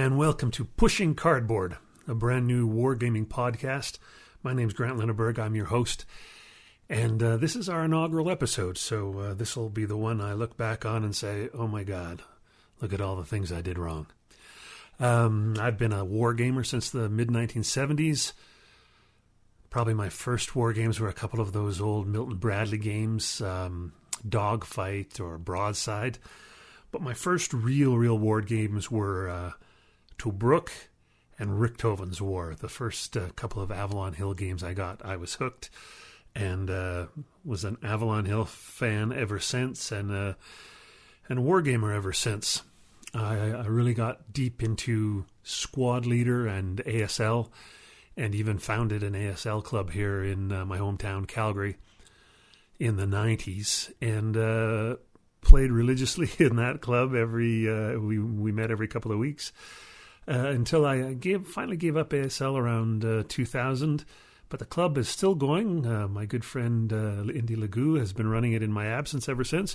and welcome to Pushing Cardboard, a brand new wargaming podcast. My name's Grant Linneberg, I'm your host, and this is our inaugural episode, so this will be the one I look back on and say, oh my god, look at all the things I did wrong. I've been a wargamer since the mid-1970s. Probably my first war games were a couple of those old Milton Bradley games, Dogfight or Broadside. But my first real war games were Tobruk and Richthofen's War. The first couple of Avalon Hill games I got, I was hooked and was an Avalon Hill fan ever since and a wargamer ever since. I really got deep into Squad Leader and ASL, and even founded an ASL club here in my hometown, Calgary, in the 90s, and played religiously in that club. We met every couple of weeks until I finally gave up ASL around 2000. But the club is still going. My good friend Indy Lagoo has been running it in my absence ever since.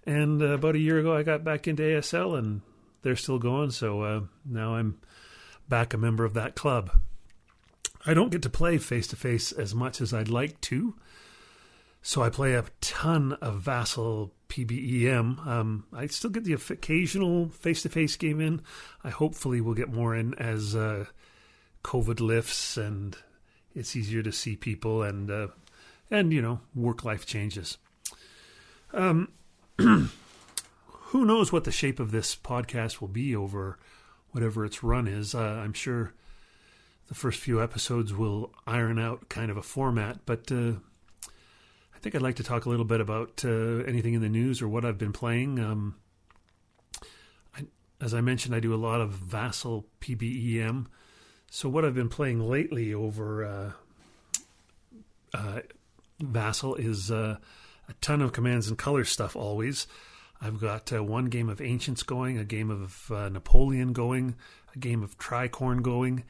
And about a year ago, I got back into ASL, and they're still going. So now I'm back a member of that club. I don't get to play face-to-face as much as I'd like to, so I play a ton of Vassal PBEM. I still get the occasional face-to-face game in. I hopefully will get more in as COVID lifts and it's easier to see people and work-life changes. Who knows what the shape of this podcast will be over whatever its run is. I'm sure the first few episodes will iron out kind of a format, but I think I'd like to talk a little bit about anything in the news or what I've been playing. As I mentioned, I do a lot of Vassal PBEM. So what I've been playing lately over Vassal is a ton of Commands and Colors stuff always. I've got one game of Ancients going, a game of Napoleon going, a game of Tricorn going,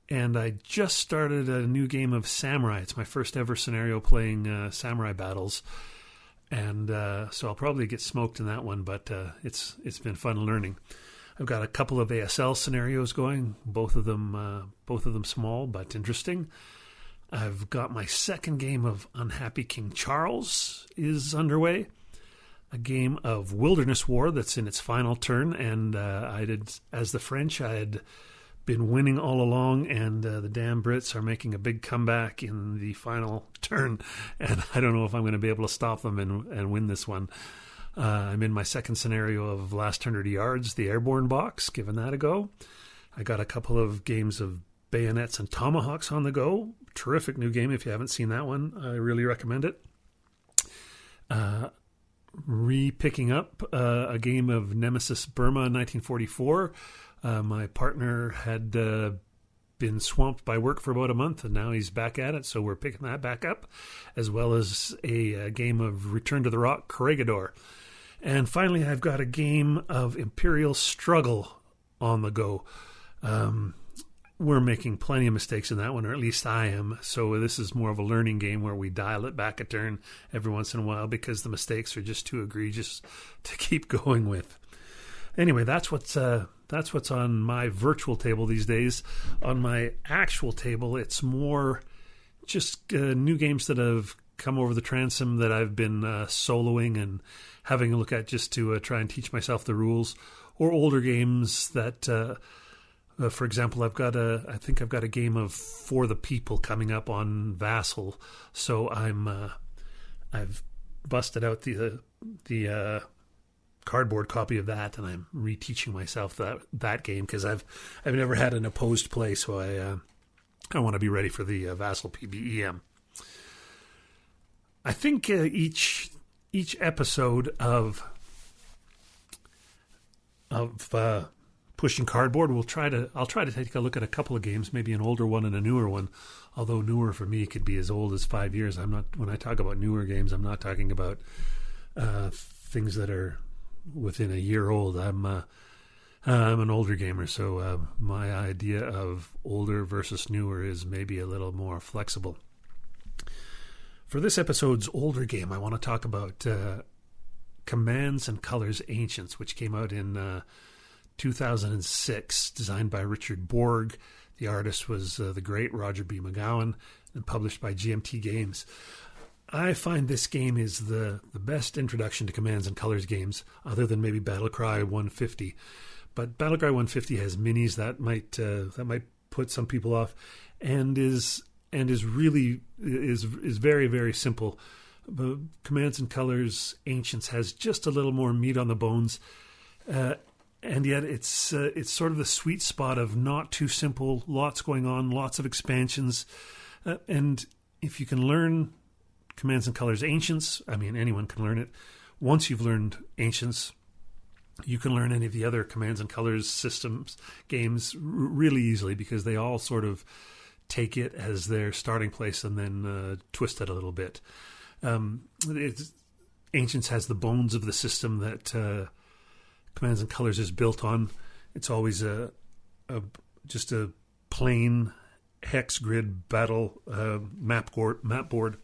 and I just started a new game of Samurai. It's my first ever scenario playing Samurai battles. And so I'll probably get smoked in that one, but it's been fun learning. I've got a couple of ASL scenarios going, both of them small but interesting. I've got my second game of Unhappy King Charles is underway. A game of Wilderness War that's in its final turn, and I did, as the French, I had been winning all along, and the damn Brits are making a big comeback in the final turn, and I don't know if I'm going to be able to stop them and win this one. I'm in my second scenario of Last 100 Yards, the Airborne Box, giving that a go. I got a couple of games of Bayonets and Tomahawks on the go. Terrific new game if you haven't seen that one. I really recommend it. Re-picking up a game of Nemesis Burma 1944. My partner had been swamped by work for about a month, and now he's back at it, so we're picking that back up, as well as a game of Return to the Rock, Corregidor. And finally, I've got a game of Imperial Struggle on the go. We're making plenty of mistakes in that one, or at least I am, so this is more of a learning game where we dial it back a turn every once in a while because the mistakes are just too egregious to keep going with. Anyway, that's what's on my virtual table these days. On my actual table, it's more just new games that have come over the transom that I've been soloing and having a look at just to try and teach myself the rules, or older games that, for example, I think I've got a game of For the People coming up on Vassal, so I've busted out the cardboard copy of that, and I'm reteaching myself that game because I've never had an opposed play, so I want to be ready for the Vassal PBEM. I think each episode of Pushing Cardboard, I'll try to take a look at a couple of games, maybe an older one and a newer one. Although newer for me could be as old as 5 years. When I talk about newer games, I'm not talking about things that are within a year old. I'm an older gamer, so my idea of older versus newer is maybe a little more flexible. For this episode's older game, I want to talk about Commands and Colors Ancients, which came out in 2006, designed by Richard Borg. The artist was the great Roger B. McGowan, and published by GMT Games. I find this game is the best introduction to Commands and Colors games, other than maybe Battlecry 150. But Battlecry 150 has minis that might put some people off, and is really very, very simple. But Commands and Colors Ancients has just a little more meat on the bones, and yet it's sort of the sweet spot of not too simple, lots going on, lots of expansions, and if you can learn Commands and Colors Ancients, I mean, anyone can learn it. Once you've learned Ancients, you can learn any of the other Commands and Colors systems games really easily, because they all sort of take it as their starting place and then twist it a little bit. Ancients has the bones of the system that Commands and Colors is built on. It's always just a plain hex grid battle map board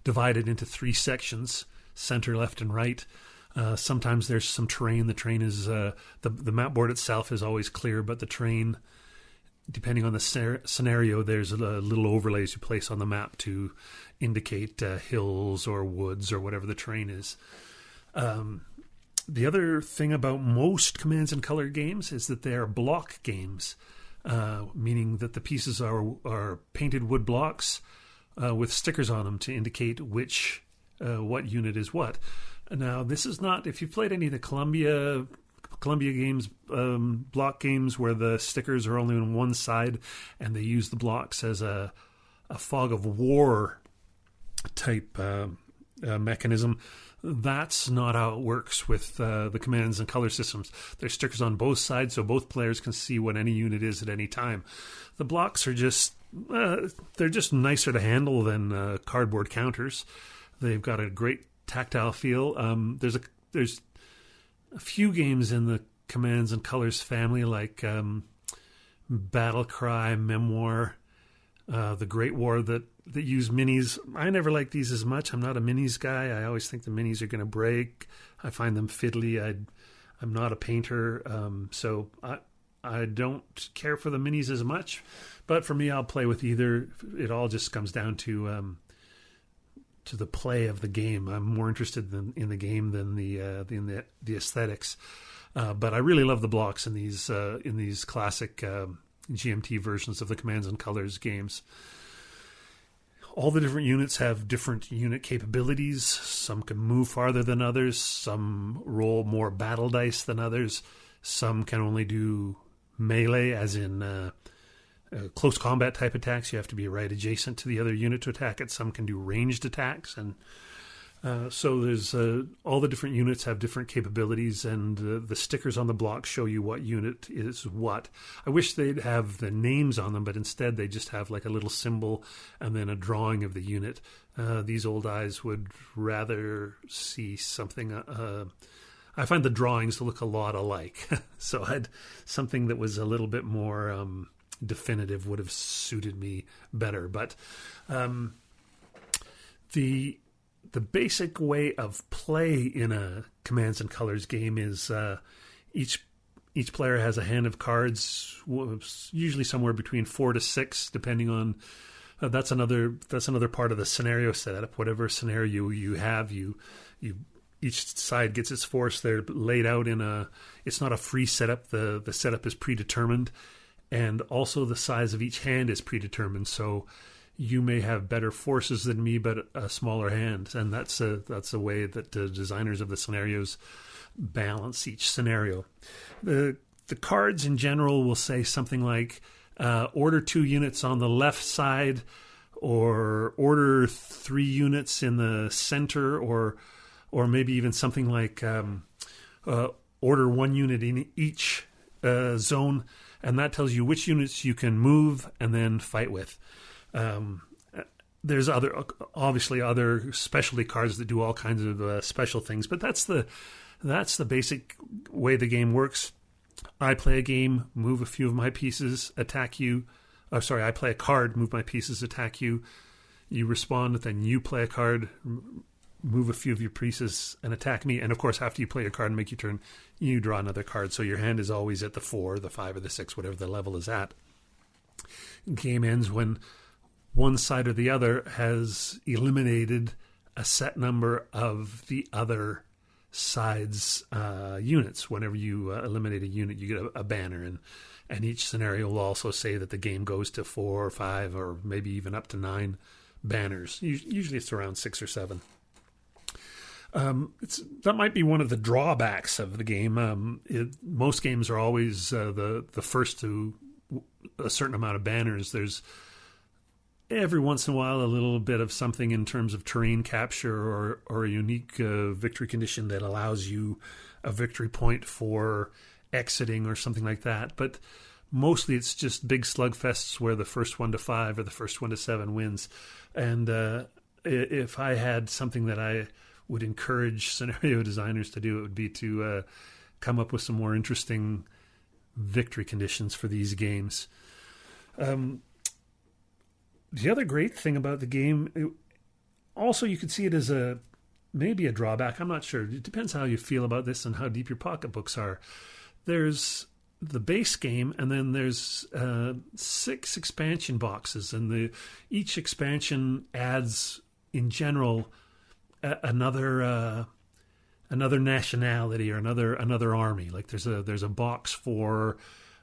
divided into 3 sections: center, left, and right. Sometimes there's some terrain. The terrain is the map board itself is always clear, but the terrain, depending on the scenario, there's little overlays you place on the map to indicate hills or woods or whatever the terrain is. The other thing about most Commands and Color games is that they are block games, meaning that the pieces are painted wood blocks with stickers on them to indicate what unit is what. Now, this is not, if you've played any of the Columbia games, block games where the stickers are only on one side and they use the blocks as a fog of war type mechanism, that's not how it works with the Commands and Color systems. There's stickers on both sides so both players can see what any unit is at any time. The blocks are just they're just nicer to handle than cardboard counters. They've got a great tactile feel. There's a few games in the Commands and Colors family, like Battlecry, Memoir, The Great War, that use minis. I never like these as much. I'm not a minis guy. I always think the minis are going to break. I find them fiddly. I'm not a painter, so I don't care for the minis as much. But for me, I'll play with either. It all just comes down to the play of the game. I'm more interested in the game than the aesthetics. But I really love the blocks in these classic GMT versions of the Commands and Colors games. All the different units have different unit capabilities. Some can move farther than others. Some roll more battle dice than others. Some can only do melee, as in close combat type attacks. You have to be right adjacent to the other unit to attack it. Some can do ranged attacks, and so there's all the different units have different capabilities, and the stickers on the block show you what unit is what. I wish they'd have the names on them, but instead they just have like a little symbol and then a drawing of the unit. These old eyes would rather see something. I find the drawings look a lot alike, so I'd something that was a little bit more definitive would have suited me better. But the basic way of play in a Commands and Colors game is each player has a hand of cards, usually somewhere between 4 to 6, depending on. That's another part of the scenario setup. Whatever scenario you have, you each side gets its force. They're laid out in a. It's not a free setup. The setup is predetermined, and also the size of each hand is predetermined. So you may have better forces than me, but a smaller hand, and that's a way that the designers of the scenarios balance each scenario. The cards in general will say something like order 2 units on the left side, or order 3 units in the center, or maybe even something like order 1 unit in each zone, and that tells you which units you can move and then fight with. There's obviously other specialty cards that do all kinds of special things, but that's the basic way the game works. I play a game, move a few of my pieces, attack you. I play a card, move my pieces, attack you. You respond, then you play a card, move a few of your pieces and attack me. And of course, after you play your card and make your turn, you draw another card. So your hand is always at the 4, the 5, or the 6, whatever the level is at. Game ends when one side or the other has eliminated a set number of the other side's units. Whenever you eliminate a unit, you get a banner, and each scenario will also say that the game goes to 4 or 5 or maybe even up to 9 banners. Usually it's around 6 or 7. That might be one of the drawbacks of the game. Most games are always the first to a certain amount of banners. There's every once in a while a little bit of something in terms of terrain capture or a unique victory condition that allows you a victory point for exiting or something like that. But mostly it's just big slugfests where the first one to 5 or the first one to 7 wins. And if I had something that I would encourage scenario designers to do, it would be to come up with some more interesting victory conditions for these games. The other great thing about the game, also you could see it as maybe a drawback. I'm not sure. It depends how you feel about this and how deep your pocketbooks are. There's the base game, and then there's 6 expansion boxes, and each expansion adds, in general, another nationality or another army. Like there's a box for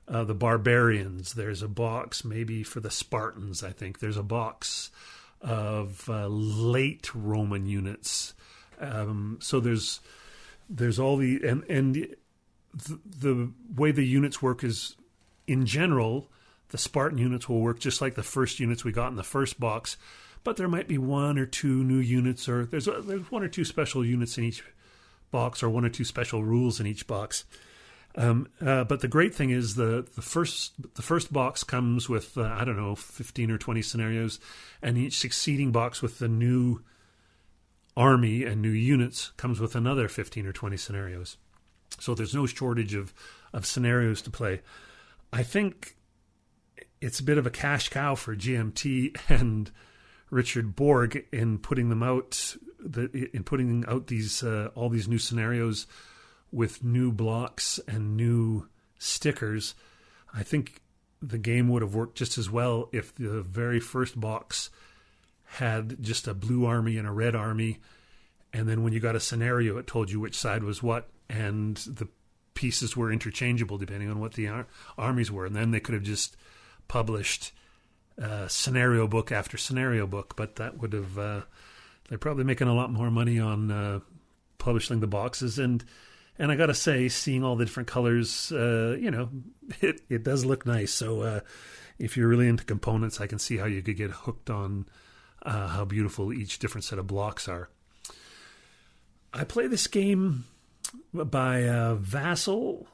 the barbarians. There's a box maybe for the Spartans. I think there's a box of late Roman units. So there's all the way the units work is, in general, the Spartan units will work just like the first units we got in the first box, but there might be 1 or 2 new units, or there's 1 or 2 special units in each box, or 1 or 2 special rules in each box. But the great thing is the first box comes with 15 or 20 scenarios, and each succeeding box with the new army and new units comes with another 15 or 20 scenarios. So there's no shortage of scenarios to play. I think it's a bit of a cash cow for GMT and Richard Borg in putting them out, these all these new scenarios with new blocks and new stickers. I think the game would have worked just as well if the very first box had just a blue army and a red army, and then when you got a scenario, it told you which side was what, and the pieces were interchangeable depending on what the armies were, and then they could have just published scenario book after scenario book. But that would have they're probably making a lot more money on publishing the boxes, and I gotta say, seeing all the different colors, it does look nice. So if you're really into components, I can see how you could get hooked on how beautiful each different set of blocks are. I play this game by Vassal,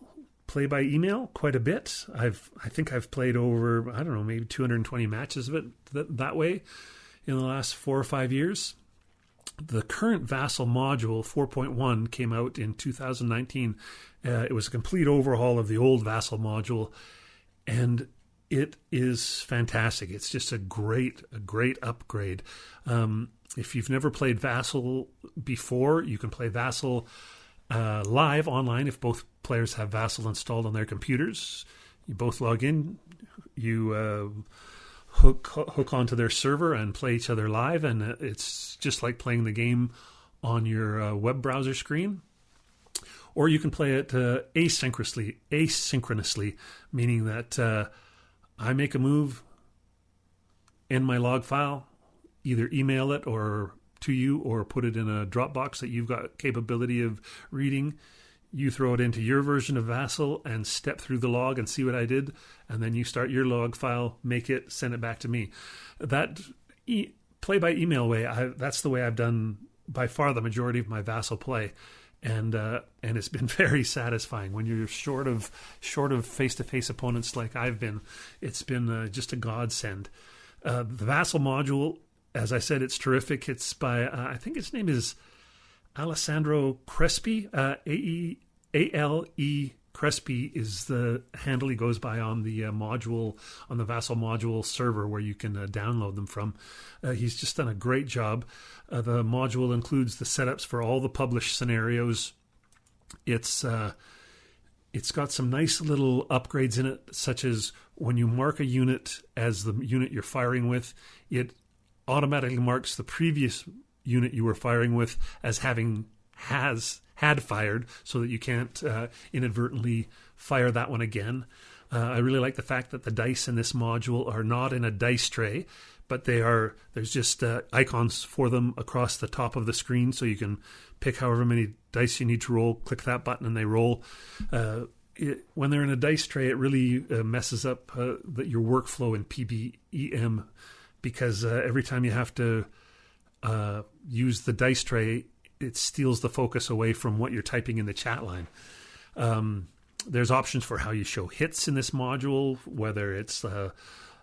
play by email quite a bit. I think I've played over, maybe 220 matches of it that way in the last 4 or 5 years. The current Vassal module 4.1 came out in 2019. It was a complete overhaul of the old Vassal module, and it is fantastic. It's just a great upgrade. If you've never played Vassal before, you can play Vassal live online if both players have Vassal installed on their computers. You both log in, you hook onto their server and play each other live, and it's just like playing the game on your web browser screen. Or you can play it asynchronously, meaning that I make a move in my log file, either email it or to you or put it in a Dropbox that you've got capability of reading. You throw it into your version of Vassal and step through the log and see what I did, and then you start your log file, make it, send it back to me. That play by email way, that's the way I've done by far the majority of my Vassal play, and it's been very satisfying. When you're short of face-to-face opponents like I've been, it's been just a godsend. The Vassal module, as I said, it's terrific. It's by I think his name is Alessandro Crespi, A-L-E Crespi is the handle he goes by on the module, on the Vassal module server where you can download them from. He's just done a great job. The module includes the setups for all the published scenarios. It's got some nice little upgrades in it, such as when you mark a unit as the unit you're firing with, it automatically marks the previous unit you were firing with as having had fired, so that you can't inadvertently fire that one again. I really like the fact that the dice in this module are not in a dice tray, but there's just icons for them across the top of the screen, so you can pick however many dice you need to roll, click that button and they roll. When they're in a dice tray, it really messes up your workflow in PBEM, because every time you have to use the dice tray, it steals the focus away from what you're typing in the chat line. There's options for how you show hits in this module, whether it's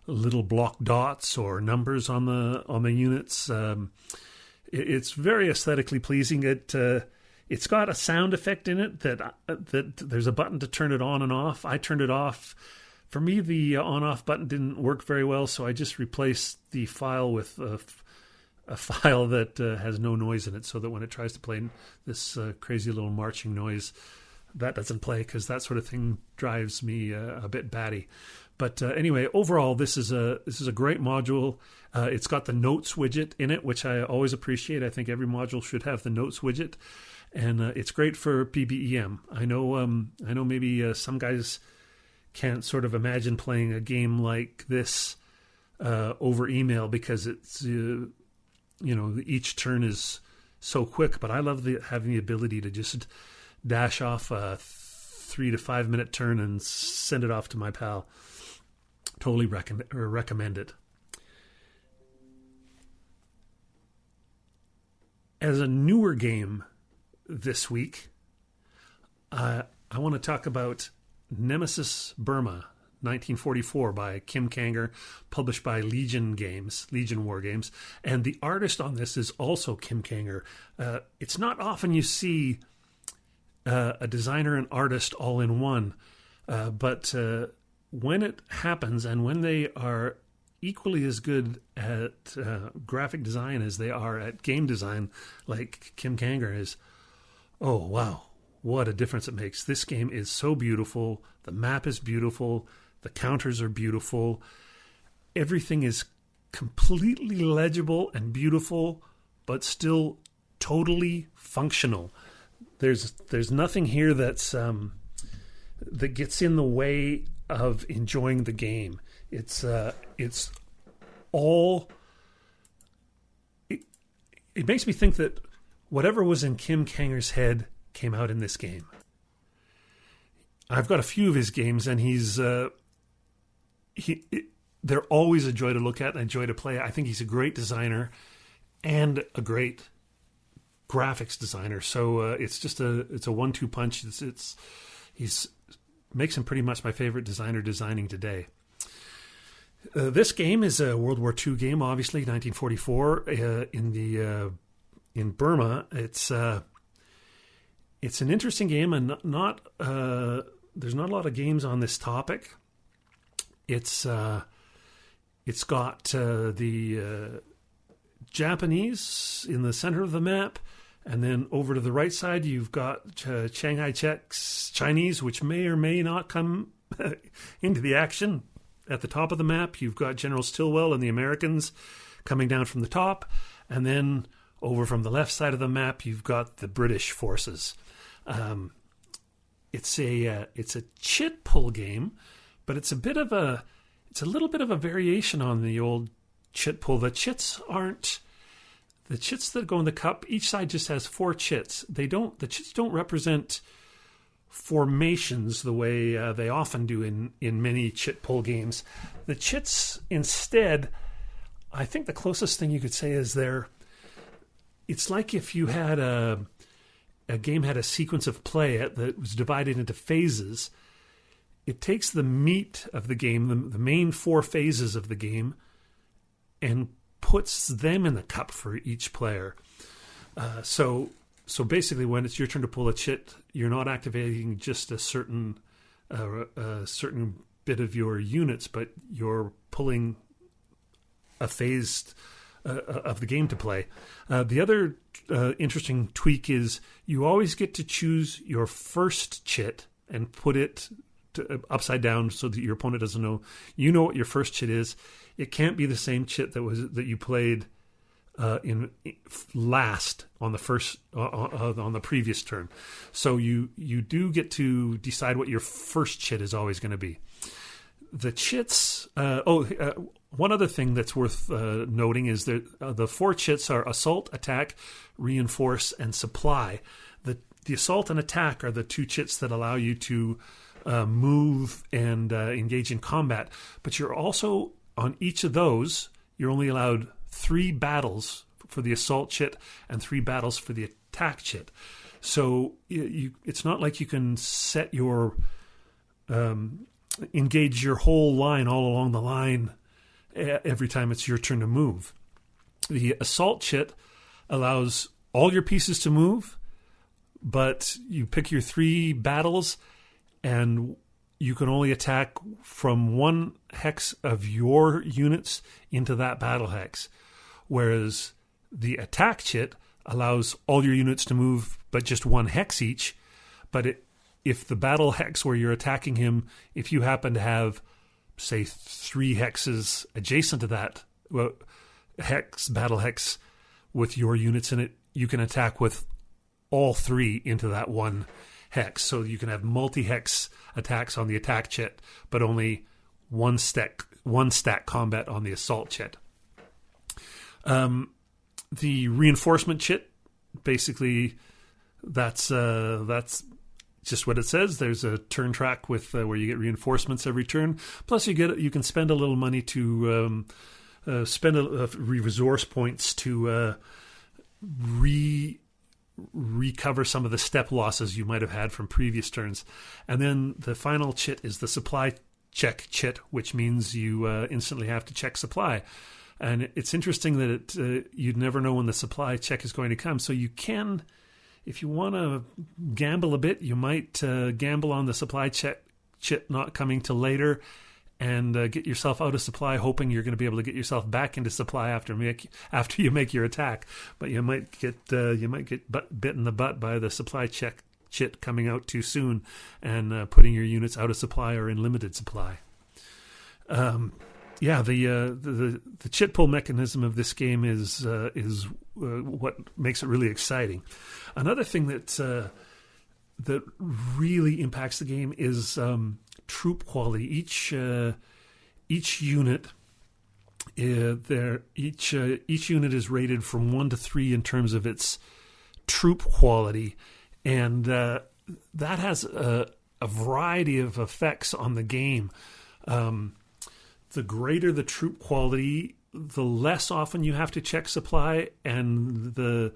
little block dots or numbers on the units. It's very aesthetically pleasing. It's got a sound effect in it that there's a button to turn it on and off. I turned it off. For me, the on-off button didn't work very well, so I just replaced the file with a file that has no noise in it, so that when it tries to play this crazy little marching noise, that doesn't play, because that sort of thing drives me a bit batty. But anyway, overall, this is a great module. It's got the notes widget in it, which I always appreciate. I think every module should have the notes widget, and it's great for PBEM. I know maybe some guys can't sort of imagine playing a game like this over email, because it's each turn is so quick. But I love having the ability to just dash off a 3 to 5 minute turn and send it off to my pal. Totally recommend it. As a newer game this week, I want to talk about Nemesis Burma 1944 by Kim Kanger, published by Legion War Games. And the artist on this is also Kim Kanger. It's not often you see a designer and artist all in one, but when it happens, and when they are equally as good at graphic design as they are at game design, like Kim Kanger is, oh wow, what a difference it makes. This game is so beautiful. The map is beautiful. The counters are beautiful. Everything is completely legible and beautiful, but still totally functional. There's nothing here that gets in the way of enjoying the game. It's all. It makes me think that whatever was in Kim Kanger's head came out in this game. I've got a few of his games, and they're always a joy to look at and a joy to play. I think he's a great designer and a great graphics designer. So it's a 1-2 punch. He's makes him pretty much my favorite designer designing today. This game is a World War II game, obviously 1944 in Burma. It's an interesting game, and there's not a lot of games on this topic. It's got the Japanese in the center of the map, and then over to the right side you've got Chiang Kai-shek's Chinese, which may or may not come into the action. At the top of the map you've got General Stilwell and the Americans coming down from the top, and then over from the left side of the map you've got the British forces. It's a chit pull game, but it's a little bit of a variation on the old chit pull. The chits that go in the cup, each side just has 4 chits. The chits don't represent formations the way they often do in many chit pull games. The chits instead, I think the closest thing you could say is it's like if you had a game had a sequence of play that was divided into phases. It takes the meat of the game, the main 4 phases of the game, and puts them in the cup for each player. So So basically, when it's your turn to pull a chit, you're not activating just a certain bit of your units, but you're pulling a phase of the game to play. The other interesting tweak is you always get to choose your first chit and put it upside down so that your opponent doesn't know. You know what your first chit is. It can't be the same chit that you played in last on the first on the previous turn. So you do get to decide what your first chit is always going to be. The chits. One other thing that's worth noting is that the 4 chits are assault, attack, reinforce, and supply. The assault and attack are the 2 chits that allow you to move and engage in combat. But you're also, on each of those, you're only allowed 3 battles for the assault chit and 3 battles for the attack chit. So it's not like you can set your engage your whole line all along the line every time it's your turn to move. The assault chit allows all your pieces to move, but you pick your 3 battles and you can only attack from 1 hex of your units into that battle hex. Whereas the attack chit allows all your units to move, but just 1 hex each. But if the battle hex where you're attacking him, if you happen to have, say, 3 hexes adjacent to that battle hex with your units in it, you can attack with all 3 into that 1 hex. So you can have multi-hex attacks on the attack chit, but only one stack combat on the assault chit. The reinforcement chit, basically, that's just what it says. There's a turn track with where you get reinforcements every turn. Plus, you can spend a little money to spend resource points to recover some of the step losses you might have had from previous turns. And then the final chit is the supply check chit, which means you instantly have to check supply. And it's interesting that you'd never know when the supply check is going to come. So you can, if you want to gamble a bit, you might gamble on the supply chit not coming till later and get yourself out of supply, hoping you're going to be able to get yourself back into supply after you make your attack. But you might get bit in the butt by the supply chit coming out too soon and putting your units out of supply or in limited supply. The chit pull mechanism of this game is what makes it really exciting. Another thing that really impacts the game is troop quality. Each unit each unit is rated from 1 to 3 in terms of its troop quality, and that has a variety of effects on the game. The greater the troop quality, the less often you have to check supply, and the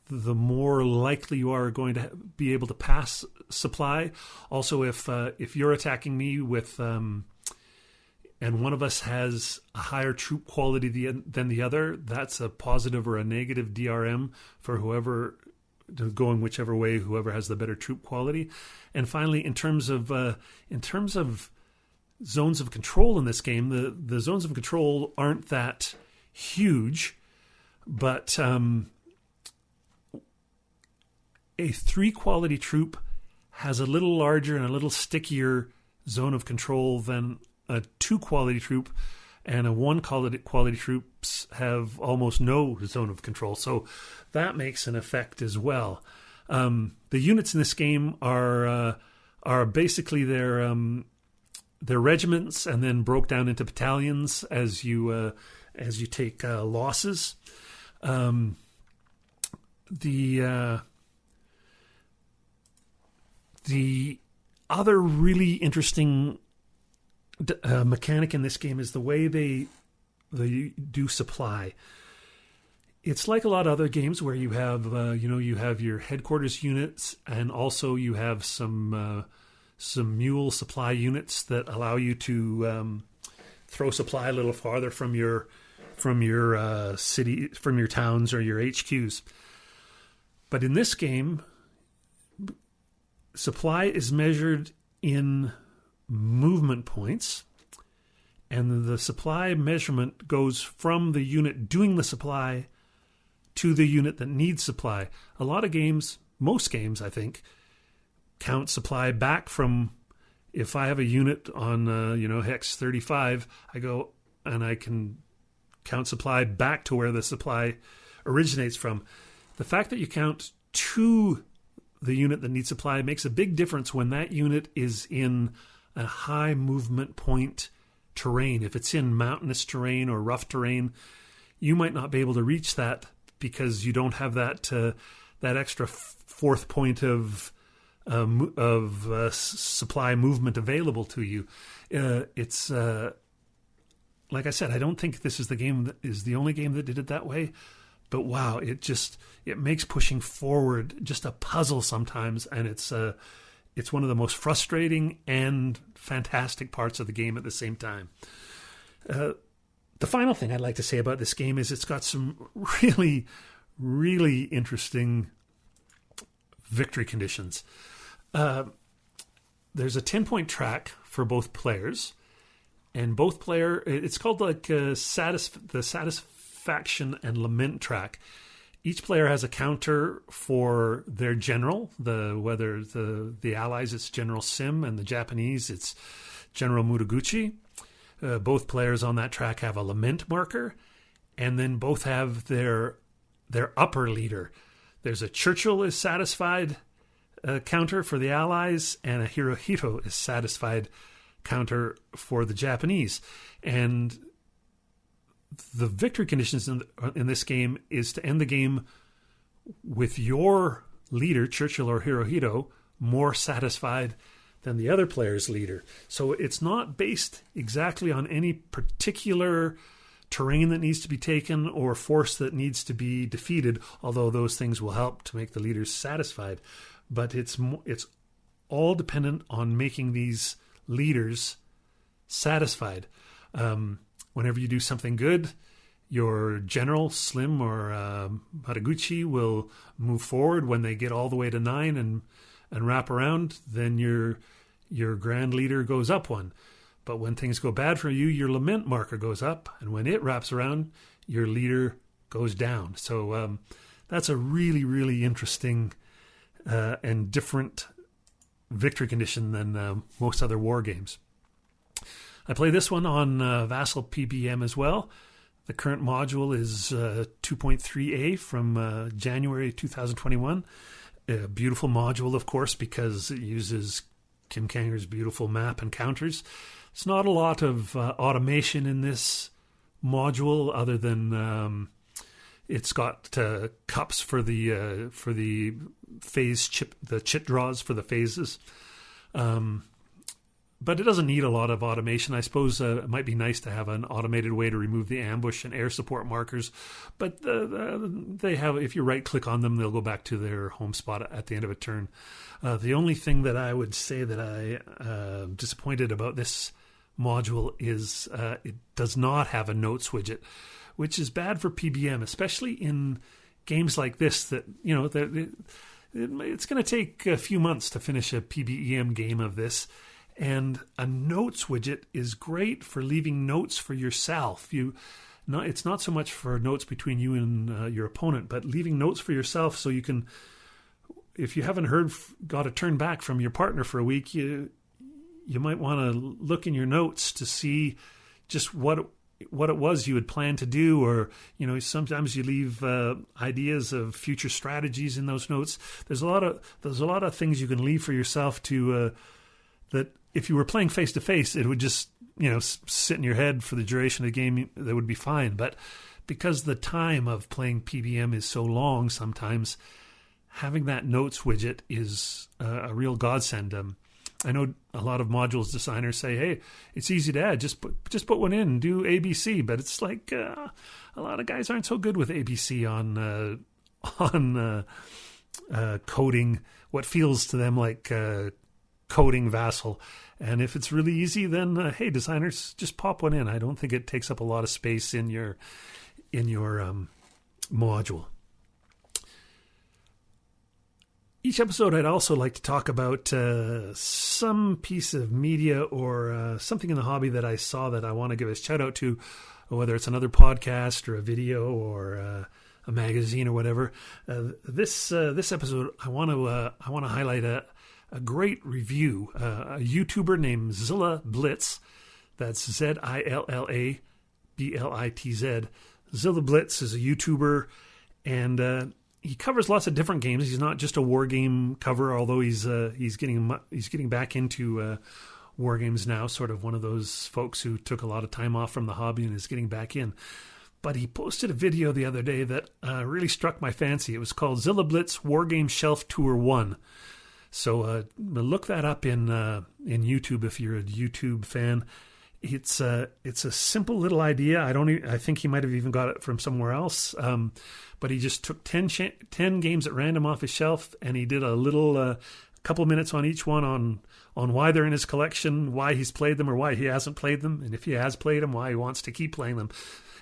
more likely you are going to be able to pass supply. Also, if you're attacking me with, and one of us has a higher troop quality than the other, that's a positive or a negative DRM for whoever, going whichever way, whoever has the better troop quality. And finally, in terms of zones of control in this game, the zones of control aren't that huge, but a 3 quality troop has a little larger and a little stickier zone of control than a 2 quality troop, and a 1 quality troops have almost no zone of control. So that makes an effect as well. The units in this game are basically their regiments, and then broke down into battalions as you take losses. The other really interesting mechanic in this game is the way they do supply. It's like a lot of other games where you have you have your headquarters units, and also you have some mule supply units that allow you to throw supply a little farther from your city, from your towns or your HQs. But in this game, supply is measured in movement points, and the supply measurement goes from the unit doing the supply to the unit that needs supply. A lot of games, most games, I think, count supply back from, if I have a unit on, hex 35, I go and I can count supply back to where the supply originates from. The fact that you count to the unit that needs supply makes a big difference when that unit is in a high movement point terrain. If it's in mountainous terrain or rough terrain, you might not be able to reach that because you don't have that extra fourth point of supply movement available to you. It's like I said, I don't think this is the only game that did it that way. But wow, it makes pushing forward just a puzzle sometimes, and it's one of the most frustrating and fantastic parts of the game at the same time. The final thing I'd like to say about this game is it's got some really, really interesting victory conditions. There's a 10-point track for both players, and it's called like the Satisfaction and Lament track. Each player has a counter for their general, whether the Allies it's General Sim and the Japanese it's General Mutaguchi. Both players on that track have a lament marker, and then both have their upper leader. There's a Churchill is satisfied counter for the Allies, and a Hirohito is satisfied counter for the Japanese. And the victory conditions in this game is to end the game with your leader, Churchill or Hirohito, more satisfied than the other player's leader. So it's not based exactly on any particular terrain that needs to be taken or force that needs to be defeated, although those things will help to make the leaders satisfied. But it's all dependent on making these leaders satisfied. Whenever you do something good, your general, Slim or Haraguchi, will move forward. When they get all the way to 9 and wrap around, then your grand leader goes up one. But when things go bad for you, your lament marker goes up. And when it wraps around, your leader goes down. So that's a really, really interesting and different victory condition than most other war games. I play this one on Vassal PBM as well. The current module is 2.3a from January 2021. A beautiful module, of course, because it uses Kim Kanger's beautiful map and counters. It's not a lot of automation in this module, other than it's got cups for the phase chip, the chit draws for the phases. But it doesn't need a lot of automation. I suppose it might be nice to have an automated way to remove the ambush and air support markers. But they have, if you right-click on them, they'll go back to their home spot at the end of a turn. The only thing that I would say that I disappointed about this module is it does not have a notes widget, which is bad for PBM, especially in games like this that, it's going to take a few months to finish a PBEM game of this. And a notes widget is great for leaving notes for yourself. It's not so much for notes between you and your opponent, but leaving notes for yourself so you can, if you haven't got a turn back from your partner for a week, you might want to look in your notes to see just what it was you had planned to do, or sometimes you leave ideas of future strategies in those notes. There's a lot of things you can leave for yourself to that. If you were playing face-to-face, it would just, sit in your head for the duration of the game. That would be fine. But because the time of playing PBM is so long sometimes, having that notes widget is a real godsend. I know a lot of modules designers say, hey, it's easy to add. Just put one in and do ABC. But it's like a lot of guys aren't so good with ABC on coding what feels to them like coding Vassal. And if it's really easy, then hey, designers, just pop one in. I don't think it takes up a lot of space in your module. Each episode, I'd also like to talk about some piece of media or something in the hobby that I saw that I want to give a shout out to, whether it's another podcast or a video or a magazine or whatever. This episode, I want to highlight a great review. A YouTuber named Zilla Blitz. That's Zillablitz. Zilla Blitz is a YouTuber, and he covers lots of different games. He's not just a war game cover, although he's getting back into war games now. Sort of one of those folks who took a lot of time off from the hobby and is getting back in. But he posted a video the other day that really struck my fancy. It was called Zilla Blitz War Game Shelf Tour 1. So look that up in YouTube if you're a YouTube fan. It's a simple little idea. I think he might have even got it from somewhere else. But he just took 10 games at random off his shelf, and he did a little couple minutes on each one on why they're in his collection, why he's played them or why he hasn't played them, and if he has played them, why he wants to keep playing them.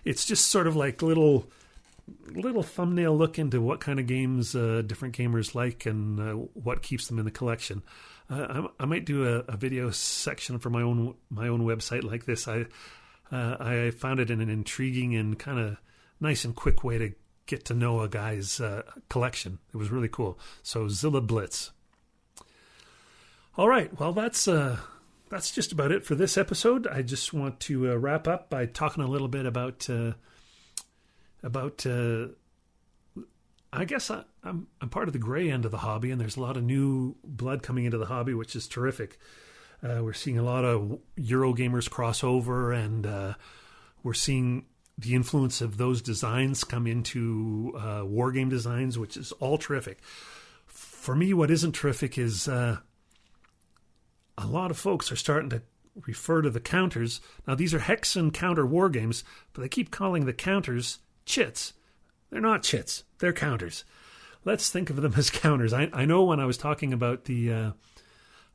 It's just sort of like little thumbnail look into what kind of games different gamers like and what keeps them in the collection. I might do a video section for my own website like this. I found it in an intriguing and kind of nice and quick way to get to know a guy's collection. It was really cool. So Zilla Blitz. All right, well that's just about it for this episode. I just want to wrap up by talking a little bit about. I guess I'm part of the gray end of the hobby, and there's a lot of new blood coming into the hobby, which is terrific. We're seeing a lot of Eurogamers cross over, and we're seeing the influence of those designs come into wargame designs, which is all terrific. For me, what isn't terrific is a lot of folks are starting to refer to the counters. Now, these are hex and counter wargames, but they keep calling the counters chits. They're not chits. They're counters. Let's think of them as counters. I know when I was talking about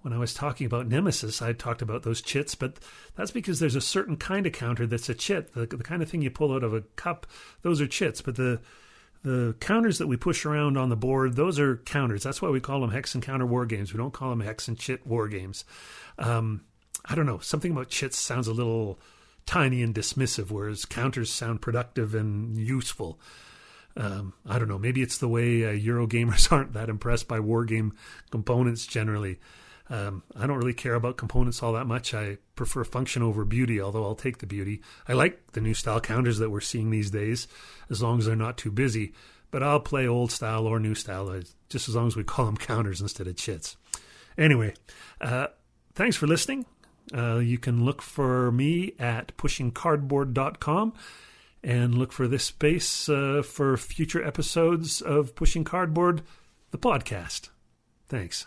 Nemesis, I talked about those chits, but that's because there's a certain kind of counter that's a chit. The kind of thing you pull out of a cup, those are chits. But the counters that we push around on the board, those are counters. That's why we call them hex and counter war games. We don't call them hex and chit war games. I don't know. Something about chits sounds a little tiny and dismissive, whereas counters sound productive and useful. I don't know. Maybe it's the way Eurogamers aren't that impressed by wargame components generally. I don't really care about components all that much. I prefer function over beauty, although I'll take the beauty. I like the new style counters that we're seeing these days, as long as they're not too busy. But I'll play old style or new style, just as long as we call them counters instead of chits. Anyway, thanks for listening. You can look for me at pushingcardboard.com. And look for this space for future episodes of Pushing Cardboard, the podcast. Thanks.